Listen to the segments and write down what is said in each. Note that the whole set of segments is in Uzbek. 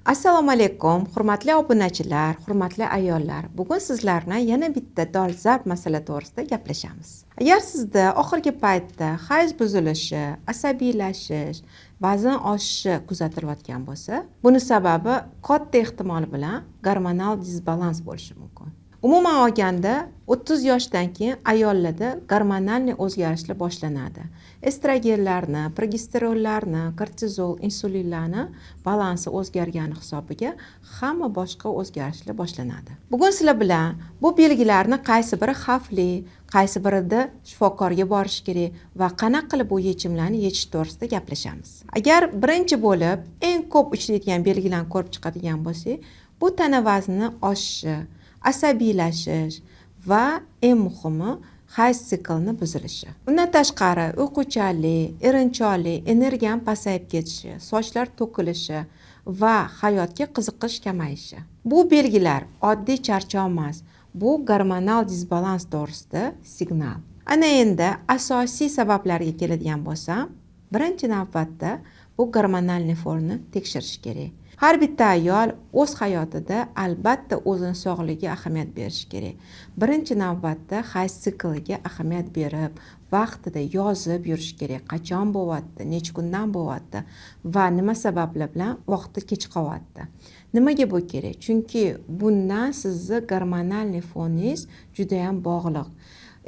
Assalomu alaykum, hurmatli obunachilar, hurmatli ayollar. Bugun sizlarni yana bitta dolzarb masala to'g'risida gaplashamiz. Agar sizda oxirgi paytda hayz buzilishi, asabiylashish, vazn oshishi kuzatilayotgan bo'lsa, buni sababi katta ehtimol bilan gormonal disbalans bo'lishi mumkin. Umuman olganda 30 yoshdan keyin ayollarda gormonal o'zgarishlar boshlanadi. Estrogenlarni, progesteronlarni, kortizol, insulinlarni balansi o'zgargani hisobiga hamma boshqa o'zgarishlar boshlanadi. Bugun sizlar bilan bu belgilarni qaysi biri xavfli, qaysi birida shifokorga borish kerak va qanaqa qilib bu yechimlarni yechish to'g'risida gaplashamiz. Agar birinchi bo'lib eng ko'p uchraydigan belgilarni ko'rib chiqadigan bo'lsak, bu tana vazni oshishi, asabiylashish va eng muhimi hayz siklini buzilishi. Undan tashqari uyquchanlik, erinchoqlik, energiyam pasayib ketishi, sochlar to'kilishi va hayotga qiziqish kamayishi. Bu belgilar oddiy charchoq emas, bu gormonal disbalans to'g'risida signal. Ana endi asosiy sabablarga keladigan bo'lsam, birinchi navbatda bu gormonal fonni tekshirish kerak. Har bitta ayol o'z hayotida albatta o'zining sog'ligiga ahamiyat berish kerak. Birinchi navbatda hayz sikliga ahamiyat berib, vaqtida yozib yurish kerak. Qachon bo'lyapti, necha kundan bo'lyapti va nima sabablar bilan vaqti kech qolyapti. Nimaga bu kerak? Chunki bundan sizni gormonal foningiz juda ham bog'liq.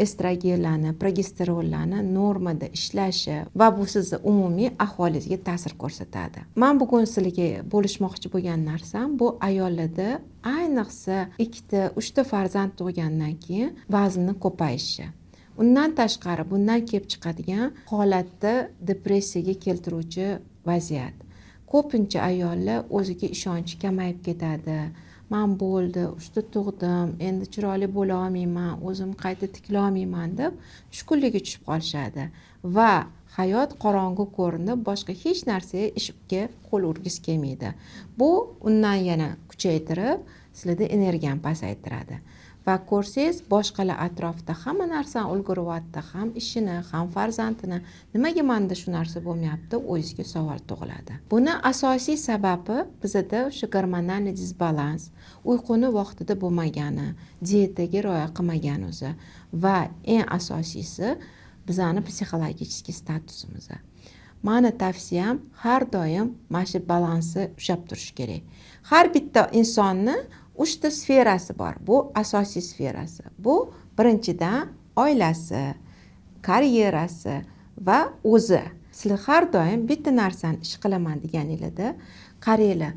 Estrogenlarni, progesteronlarni normada ishlashi va bu sizni umumiy ahvolingizga ta'sir ko'rsatadi. Men bugun sizlarga bo'lishmoqchi bo'lgan narsam bu ayollarda ayniqsa 2-3 farzand tug'gandan keyin vaznning ko'payishi. Undan tashqari bundan kelib chiqadigan holatda depressiyaga keltiruvchi vaziyat. Ko'pincha ayollar o'ziga ishonchi kamayib ketadi. Men bo'ldi, uchta tug'dim, endi chiroyli bo'la olmayman, o'zim qayta tikla olmayman deb tushkunlikka tushib qolishadi va hayot qorong'u ko'rinib, boshqa hech narsaga ishga qo'l urgisi kelmaydi. Bu undan yana kuchaytirib, sizlarda energiyani pasaytiradi. Va ko'rsangiz, boshqalar atrofda hamma narsani ulguryapti, ham ishini, ham farzandini. Nimaga menda shu narsa bo'lmayapti? O'zingizga savol tug'iladi. Buni asosiy sababi bizda o'sha gormonal disbalans, uyquni vaqtida bo'lmagani, diyetaga rioya qilmagani o'zi va eng asosiysi bizning psixologik statusimiz. Meni tavsiyam har doim mana shu balansni ushlab turish kerak. Har bitta insonni 3 sferasi bor. Bu asosiy sferasi. Bu birinchidan oilasi, karyerasi va o'zi. Sizlar har doim bitta narsani ish qilaman deganingizda, qaranglar,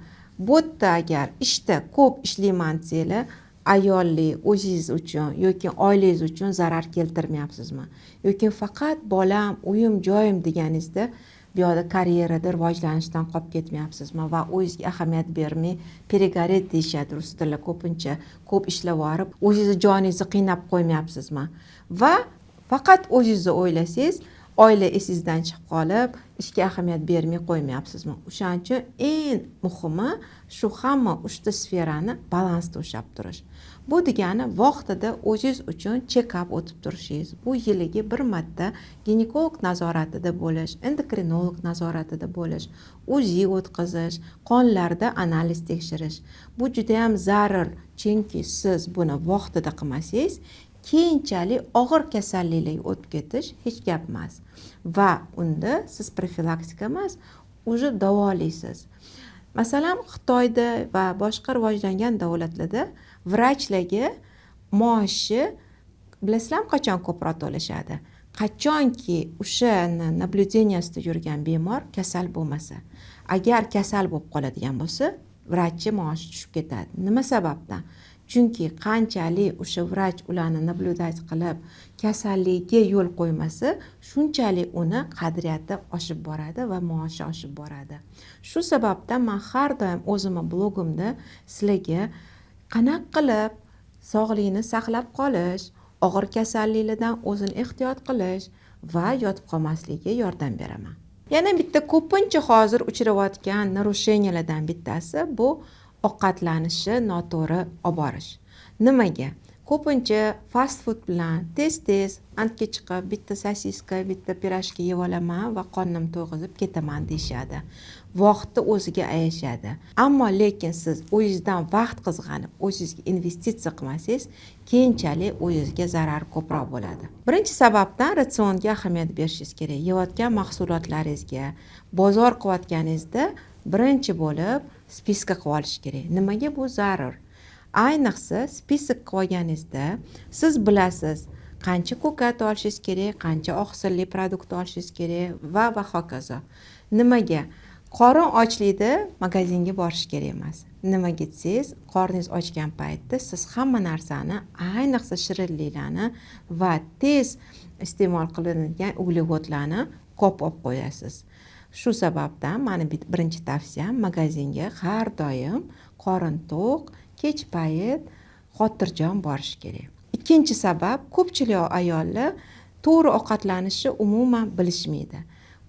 bu yerda agar ishda ko'p ishlayman desanglar, ayollik o'zingiz uchun yoki oilangiz uchun zarar keltirmayapsizmi? Yoki faqat bolam, uyim, joyim deganingizda bu yoqda karyerada rivojlanishdan qolib ketmayapsizmi va o'zingizga ahamiyat bermay перегореть deyishadi rus tilida ko'pincha ko'p ishlab yorib, o'zingizni joningizni qiynab qo'ymayapsizmi? Va faqat o'zingizni o'ylasangiz, oila esingizdan chiqib qolib, ishga ahamiyat bermay qo'ymayapsizmi? O'shaning uchun eng muhimi shu hamma 3 sferani balansda ushlab turish. Bu degani vaqtida o'zingiz uchun check-up o'tib turishingiz. Bu yiliga bir marta ginekolog nazoratida bo'lish, endokrinolog nazoratida bo'lish, UZI o'tkazish, qonlarda analiz tekshirish. Bu juda ham zarur, chunki siz buni vaqtida qilmasangiz, keyinchalik og'ir kasalliklarga o'tib ketish hech gap emas. Va unda siz profilaktika emas, уже davolaysiz. Masalan, Xitoyda va boshqa rivojlangan davlatlarda vrachlarga maoshi bilasizlarmi qachon ko'proq to'lashadi? Qachonki o'sha nablюдениесida yurgan bemor kasal bo'lmasa. Agar kasal bo'lib qoladigan bo'lsa, vrachchi maoshi tushib ketadi. Nima sababdan? Chunki qanchalik o'sha vrach ularni nablюдать qilib kasalligiga yo'l qo'ymasa, shunchalik uni qadriyati oshib boradi va maoshi oshib boradi. Shu sababdan men har doim o'zimning blogimda sizlarga qanaqa qilib sog'lig'ini saqlab qolish, og'ir kasalliklardan o'zini ehtiyot qilish va yotib qolmasligiga yordam beraman. Yana bitta ko'pincha hozir uchrayotgan narusheniylardan bittasi bu ovqatlanishi noto'g'ri olib borish. Nimaga? ko'pincha fast food bilan tez antga chiqib bitta sosiska, bitta pirojka yeb olaman va qornim to'yg'izib ketaman deyishadi. Vaqtni o'ziga ayashadi. Ammo lekin siz o'zingizdan vaqt qizg'anib, o'zingizga investitsiya qilmasangiz, keyinchalik o'zingizga zarar ko'proq bo'ladi. Birinchi sababdan ratsionga ahamiyat berishingiz kerak. Yeyotgan mahsulotlaringizga, bozor qilayotganingizda birinchi bo'lib spiska qilib olish kerak. Nimaga bu zarur? Ayniqsa spisk qilib olganingizda siz bilasiz, qancha ko'kat olishingiz kerak, qancha oqsilli produkt olishingiz kerak va hokazo. Nimaga? Qorin ochlikda magazinga borish kerak emas. Nimaga desangiz, qorningiz ochgan paytda siz hamma narsani, ayniqsa shirinliklarni va tez iste'mol qilinadigan uglevodlarni ko'p olib qo'yasiz. Shu sababdan meni birinchi tavsiyam magazinga har doim qorin to'q, kech payt xotirjam borish kerak. Ikkinchi sabab, ko'pchilik ayollar to'g'ri ovqatlanishni umuman bilishmaydi.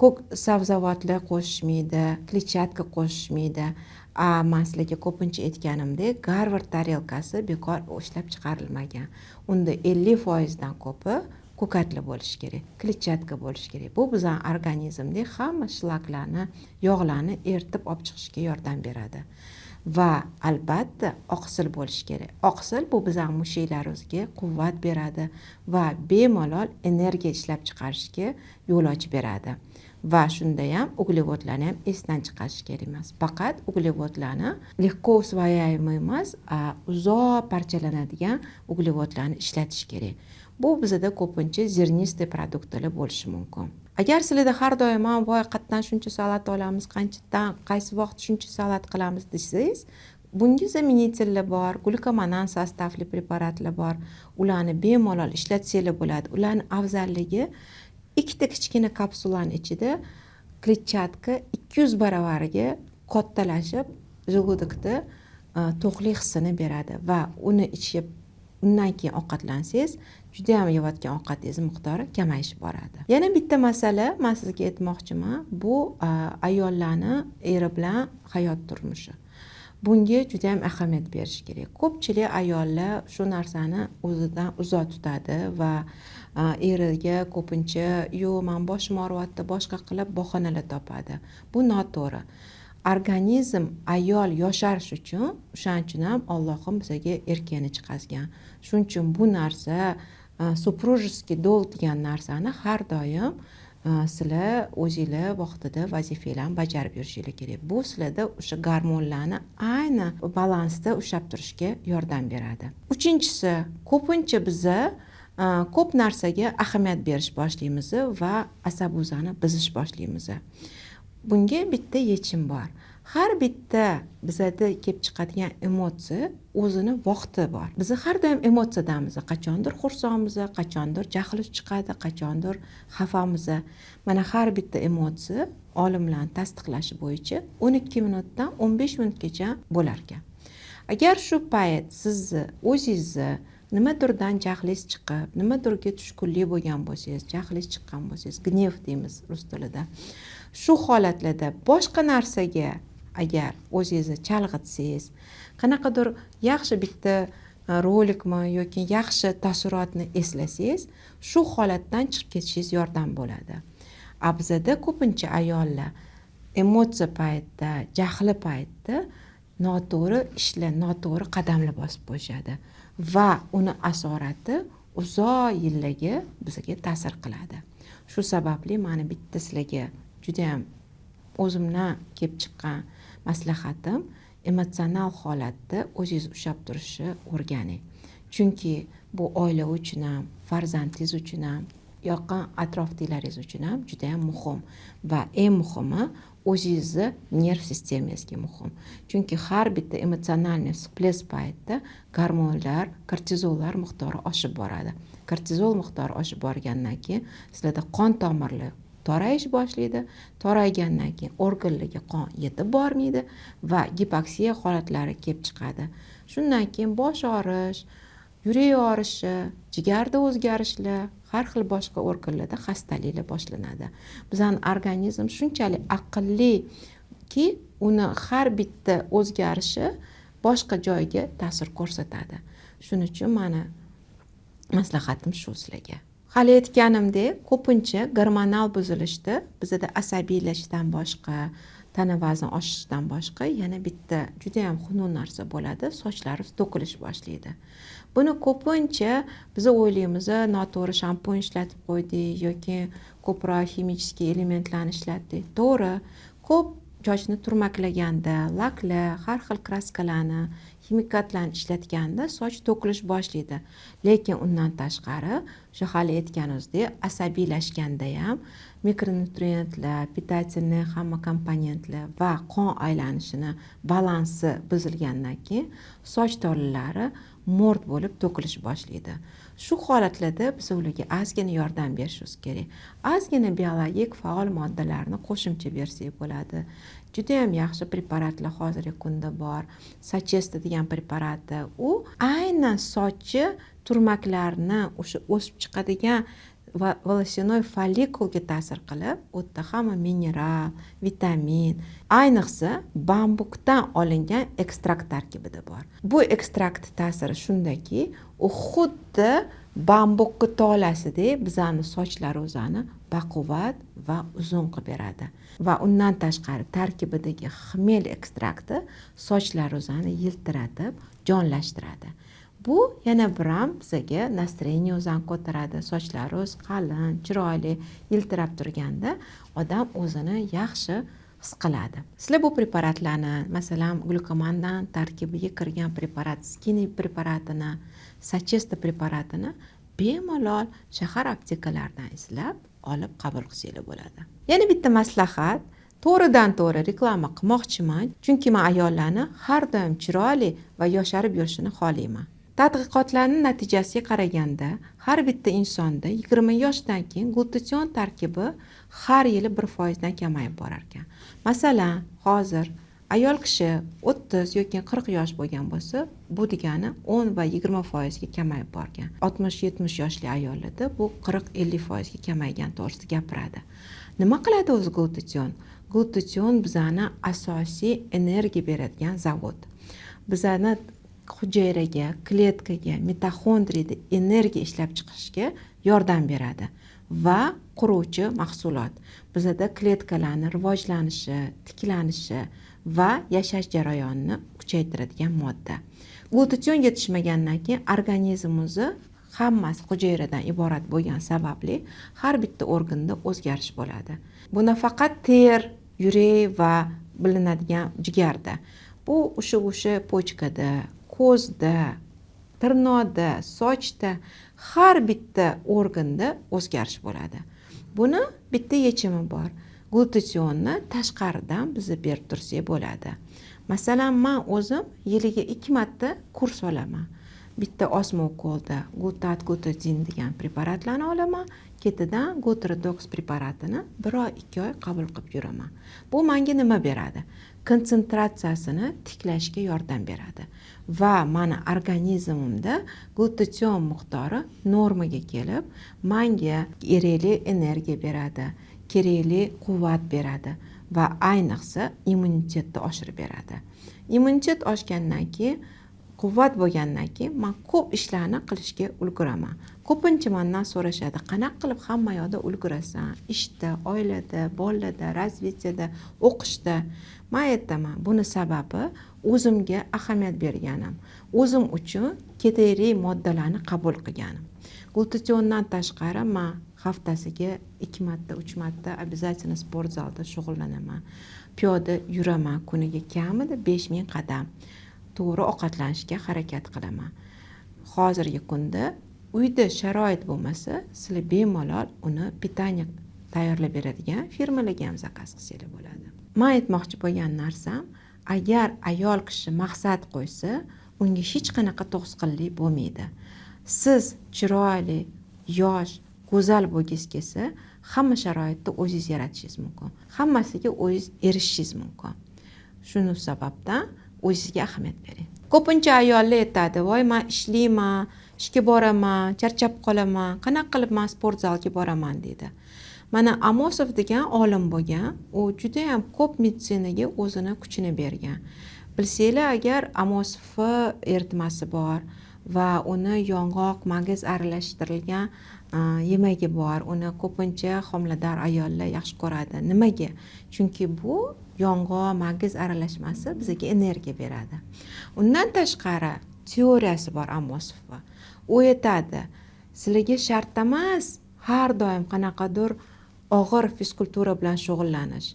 Ko'k sabzavotlar qo'shishmaydi, kletchatka qo'shishmaydi. Men sizlarga ko'pincha aytganimdek, Garvard tarelkasi bekor ishlab chiqarilmagan. Unda 50% dan ko'pi ko'katli bo'lishi kerak, kletchatka bo'lishi kerak. Bu bizning organizmda hamma shlaklarni, yog'larni eritib olib chiqishga yordam beradi. Va albatta oqsil bo'lishi kerak. Oqsil bu bizning mushaklarimizga quvvat beradi va bemalol energiya ishlab chiqarishga yo'l ochib beradi. Va shunda ham uglevodlarni ham esdan chiqarish kerak emas. Faqat uglevodlarni lehko usvoyaемый emas, uzoq parchalanadigan uglevodlarni ishlatish kerak. Bu bizda ko'pincha zernistый produktlar bo'lishi mumkin. Agar sizlarda har doim voy qatdan shuncha salat olamiz, qanchadan qaysi vaqt shuncha salat qilamiz desangiz, bunga zaminitellar bor, glukomonan sostavli preparatlar bor. Ularni bemalol ishlatsanglar bo'ladi. Ularning afzalligi ikkita kichkina kapsulaning ichida kletchatka 200 baravariga kattalashib, желудокda to'qlik hissini beradi va uni ichib undan keyin ovqatlansangiz, juda ham yeyotgan ovqatingiz miqdori kamayib boradi. Yana bitta masala men sizga aytmoqchiman, bu ayollarning eri bilan hayot turmushi. Bunga juda ham ahamiyat berish kerak. Ko'pchilik ayollar shu narsani o'zidan uzoq tutadi va eriga ko'pincha "Yo'q, men boshim og'riyapti", boshqa qilib bahonalar topadi. Bu noto'g'ri. Organizm ayol yosharish uchun, o'shaning uchun ham Allohim bizga erkakni chiqargan. Shuning uchun bu narsa suprujskiy dolg degan narsani har doim sizlar o'zingizlar vaqtida vazifalarni bajarib yurishingiz kerak. Bu sizlarda o'sha gormonlarni ayni balansda ushlab turishga yordam beradi. Uchinchisi, ko'pincha biza ko'p narsaga ahamiyat berish boshlaymiz va asabuzani bizish boshlaymiz. Bunga bitta yechim bor. Har bitta bizada kelib chiqadigan emotsiya o'zini vaqti bor. Biz har doim emotsiyadamiz. Qachondir xursandmiz, qachondir jahlimiz chiqadi, qachondir xafamiz. Mana har bitta emotsiya olimlar tasdiqlashi bo'yicha 12 minutdan 15 minutgacha bo'lar ekan. Agar shu payt sizni o'zingizni nimadirdan jahlingiz chiqib, nimadirga tushkunlik bo'lgan bo'lsangiz, jahlingiz chiqqan bo'lsangiz, gnev deymiz rus tilida. Shu holatlarda boshqa narsaga agar o'zingizni chalg'itsangiz, qanaqadir yaxshi bitta rolikmi yoki yaxshi taassurotni eslasangiz, shu holatdan chiqib ketishingiz yordam bo'ladi. Bizada ko'pincha ayollar emotsiya paytida, jahli paytida noto'g'ri ishlar, noto'g'ri qadamlar bosib qo'yishadi va uni asorati uzoq yillarga bizga ta'sir qiladi. Shu sababli meni bitta sizlarga juda ham o'zimdan kelib chiqqan maslahatim, emotsional holatda o'zingiz ushlab turishni o'rganing. Chunki bu oila uchun ham, farzandingiz uchun ham, yaqin atrofdagilaringiz uchun ham juda ham muhim va eng muhimi o'zingizni nerv sistemangizga muhim. Chunki har bitta emotsionalniy всплеск paytida gormonlar, kortizollar miqdori oshib boradi. Kortizol miqdori oshib borgandan keyin sizlarda qon tomirlar torayish boshlaydi. Toraygandan keyin organlarga qon yetib bormaydi va gipoksiya holatlari kelib chiqadi. Shundan keyin bosh og'rish, yurak og'rishi, jigarda o'zgarishlar, har xil boshqa organlarda xastaliklar boshlanadi. Bizning organizm shunchalik aqlliki, uni har bitta o'zgarishi boshqa joyga ta'sir ko'rsatadi. Shuning uchun mana maslahatim shu sizlarga. Hali aytganimdek, ko'pincha gormonal buzilishda bizada asabiylashishdan boshqa, tana vazni oshishidan boshqa yana bitta juda ham xunuk narsa bo'ladi, sochlari to'kilish boshlaydi. Buni ko'pincha biz o'ylaymiz, noto'g'ri shampun ishlatib qo'ydik yoki ko'proq ximический elementlarni ishlatdik. To'g'ri, ko'p sochni turmaklaganda, laklar, har xil kraskalarni, ximikatlarni ishlatganda soch to'kilish boshlaydi. Lekin undan tashqari, o'sha hali aytganimizdek, asabiylashganda ham mikronutrientlar, питательный hamma komponentlar va qon aylanishini balansi buzilgandan keyin soch tolalari mo'rt bo'lib to'kilish boshlaydi. Shu holatlarda biz ularga ozgina yordam berishimiz kerak. Ozgina biologik faol moddalarni qo'shimcha bersak bo'ladi. Juda ham yaxshi preparatlar hozirgi kunda bor. Sachesta degan preparati, u aynan sochi turmaklarni o'sha o'sib chiqadigan va волосяной follikulga ta'sir qilib, u yerda hamma mineral, vitamin, ayniqsa bambukdan olingan ekstrakt tarkibida bor. Bu ekstrakt ta'siri shundaki, u xuddi bambukka tolasidek bizani sochlar o'zani baquvvat va uzun qilib beradi. Va undan tashqari tarkibidagi xmel ekstrakti sochlar o'zani yiltiratib, jonlashtiradi. Bu yana bir ham bizga настроение o'zini ko'taradi. Sochlaringiz qalin, chiroyli, yiltirab turganda odam o'zini yaxshi his qiladi. Sizlar bu preparatlarni, masalan, glukomandan tarkibiga kirgan preparat, skinny preparatini, sachesta preparatini bemalol shahar aptekalaridan izlab olib qabul qilsanglar bo'ladi. Yana bitta maslahat, to'g'ridan to'g'ri reklama qilmoqchiman, chunki men ayollarni har doim chiroyli va yosharib yurishini xohlayman. Tadqiqotlarning natijasiga qaraganda, har bitta insonda 20 yoshdan keyin glutatsion tarkibi har yili 1% dan kamayib borar ekan. Masalan, hozir ayol kishi 30 yoki 40 yosh bo'lgan bo'lsa, bu degani 10 va 20% ga kamayib borgan. 60-70 yoshli ayollarda bu 40-50% ga kamaygan to'g'risida gapiradi. Nima qiladi o'zi glutatsion? Glutatsion bizani asosiy energiya beradigan zavod. Bizani hujayraga, kletkaga, mitoxondriyada energiya ishlab chiqishga yordam beradi va quruvchi mahsulot. Bizada kletkalarning rivojlanishi, tiklanishi va yashash jarayonini kuchaytiradigan modda. Glutatsion yetishmagandan keyin organizmimizni hammasi hujayradan iborat bo'lgan sababli har bitta organda o'zgarish bo'ladi. Bu nafaqat ter, yurak va bilinadigan jigarda. Bu o'sha pochkada, ko'zda, tirnoqda, sochda, har bitta organda o'zgarish bo'ladi. Buni bitta yechimi bor. Glutationni tashqaridan biz berib tursak bo'ladi. Masalan, men o'zim yiliga 2 marta kurs olaman. Bitta osma ukolda glutat-glutazin degan preparatlarni olaman, ketidan Glutradox preparatini 1 oy 2 oy qabul qilib yuraman. Bu menga nima beradi? Konsentratsiyasini tiklashga yordam beradi va meni organizmimda glutatsion miqdori normaga kelib, menga kerakli energiya beradi, kerakli quvvat beradi va ayniqsa immunitetni oshirib beradi. Immunitet oshgandan keyin, quvvat bo'lgandan keyin men ko'p ishlarni qilishga ulguraman. Ko'pincha mendan so'rashadi, qanaqa qilib hamma yoqda ulgurasan? Ishda, oilada, bolalarda, razvediyada, o'qishda. Men aytaman, buni sababi o'zimga ahamiyat berganim, o'zim uchun kerakli moddalarni qabul qilganim. Glutationdan tashqari men haftasiga 2 marta, 3 marta обязательно sport zalda shug'ullanaman. Piyoda yuraman, kuniga kamida 5000 qadam. To'g'ri ovqatlanishga harakat qilaman. Hozirgi kunda uyda sharoit bo'lmasa, sizlar bemalol uni pitaniya tayyorlab beradigan firmalarga ham zakaz qilsanglar bo'ladi. Men aytmoqchi bo'lgan narsam, agar ayol kishi maqsad qo'ysa, unga hech qanaqa to'sqinlik bo'lmaydi. Siz chiroyli, yosh, go'zal bo'lgingiz kelsa, hamma sharoitni o'zingiz yaratishingiz mumkin. Hammasiga o'zingiz erishishingiz mumkin. Shuning sababdan o'zingizga ahamiyat bering. Ko'pincha ayollar aytadi, "Voy, men ishlayman, ishga boraman, charchab qolaman, qanaqa qilib men sport zalga boraman" deydi. Mana Amosov degan olim bo'lgan, u juda ham ko'p meditsinaga o'zini kuchini bergan. Bilsanglar, agar Amosov eritmasi bor, va uni yong'oq, mag'iz aralashtirilgan yemagi bor. Uni ko'pincha homilador ayollar yaxshi ko'radi. Nimaga? Chunki bu yong'oq, mag'iz aralashmasi bizga energiya beradi. Undan tashqari teoriyasi bor Amosova. U aytadi, sizlarga shart emas har doim qanaqadir og'ir fizkultura bilan shug'ullanish.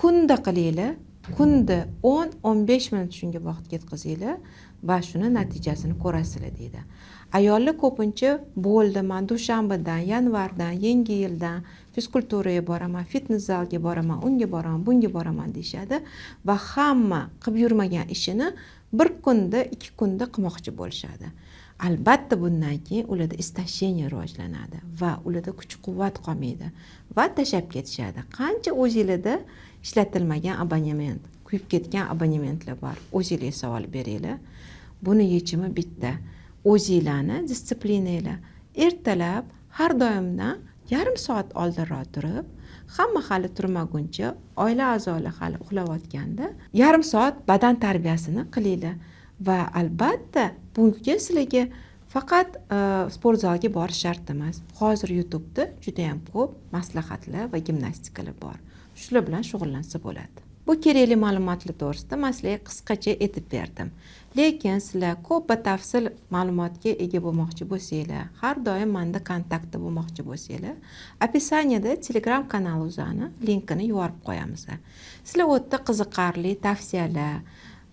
Kunda qilinglar, kunda 10-15 minut shunga vaqt ketkazinglar va shuni natijasini ko'rasizlar deydi. Ayollar ko'pincha bo'ldi, men dushanbadan, yanvardan, yangi yildan fizkulturaga boraman, fitness zalga boraman, unga boraman, bunga boraman deyshadi va hamma qilib yurmagan ishini bir kunda, 2 kunda qilmoqchi bo'lishadi. Albatta bundan keyin ularda istashение rivojlanadi va ularda kuch-quvvat qolmaydi va tashlab ketishadi. Qancha o'zingizda ishlatilmagan abonement, kuyib ketgan abonementlar bor. O'zingizga savol beringlar. Buni yechimi bitta. O'zingizlarni disiplinanglar. Ertalab har doimdan yarim soat oldinroq turib, hamma hali turmaguncha, oila a'zolari hali uxlayotganda yarim soat badan tarbiyasini qilinglar va albatta bunga sizlarga faqat sport zaliga borish shart emas. Hozir YouTube'da juda ham ko'p maslahatlar va gimnastikalar bor. Shular bilan shug'ullansa bo'ladi. Bu kerakli ma'lumotlar to'g'risida men sizlarga qisqacha aytib berdim. Lekin sizlar ko'p batafsil ma'lumotga ega bo'lmoqchi bo'lsanglar, har doim menda kontaktda bo'lmoqchi bo'lsanglar, описаниеda Telegram kanalimizni linkini yuborib qo'yamiz. Sizlar u yerda qiziqarli tavsiyalar,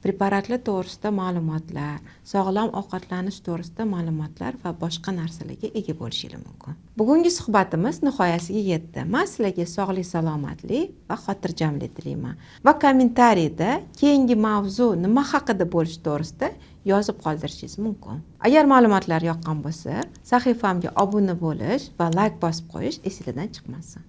preparatlar to'g'risida ma'lumotlar, sog'lom ovqatlanish to'g'risida ma'lumotlar va boshqa narsalarga ega bo'lishingiz mumkin. Bugungi suhbatimiz nihoyasiga yetdi. Men sizlarga sog'lik, salomatlik va xotirjamlik tilayman. Va kommentariyda keyingi mavzu nima haqida bo'lishi to'g'risida yozib qoldirishingiz mumkin. Agar ma'lumotlar yoqqan bo'lsa, sahifamga obuna bo'lish va like bosib qo'yish esingizdan chiqmasin.